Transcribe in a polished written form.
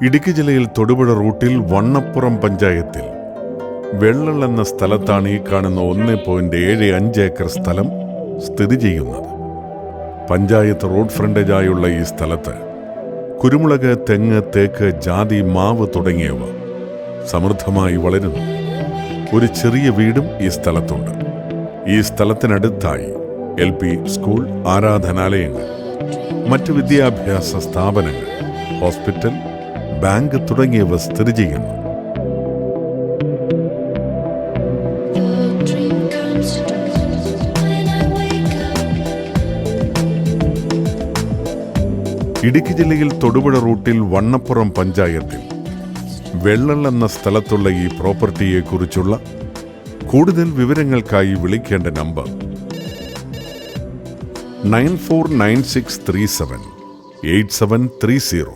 ഇടുക്കി ജില്ലയിൽ തൊടുപുഴ റൂട്ടിൽ വണ്ണപ്പുറം പഞ്ചായത്തിൽ വെള്ളൽ എന്ന സ്ഥലത്താണ് ഈ കാണുന്ന 1.75 ഏക്കർ സ്ഥലം സ്ഥിതി ചെയ്യുന്നത്. പഞ്ചായത്ത് റോഡ് ഫ്രണ്ടേജായുള്ള ഈ സ്ഥലത്ത് കുരുമുളക്, തെങ്ങ്, തേക്ക്, ജാതി, മാവ് തുടങ്ങിയവ സമൃദ്ധമായി വളരുന്നു. ഒരു ചെറിയ വീടും ഈ സ്ഥലത്തുണ്ട്. ഈ സ്ഥലത്തിനടുത്തായി LP സ്കൂൾ, ആരാധനാലയങ്ങൾ, മറ്റ് വിദ്യാഭ്യാസ സ്ഥാപനങ്ങൾ, ഹോസ്പിറ്റൽ, ബാങ്ക് തുടങ്ങിയവ സ്ഥിതി ചെയ്യുന്നു. ഇടുക്കി ജില്ലയിൽ തൊടുപുഴ റൂട്ടിൽ വണ്ണപ്പുറം പഞ്ചായത്തിൽ വെള്ളൽ എന്ന സ്ഥലത്തുള്ള ഈ പ്രോപ്പർട്ടിയെക്കുറിച്ചുള്ള കൂടുതൽ വിവരങ്ങൾക്കായി വിളിക്കേണ്ട നമ്പർ 9496378730.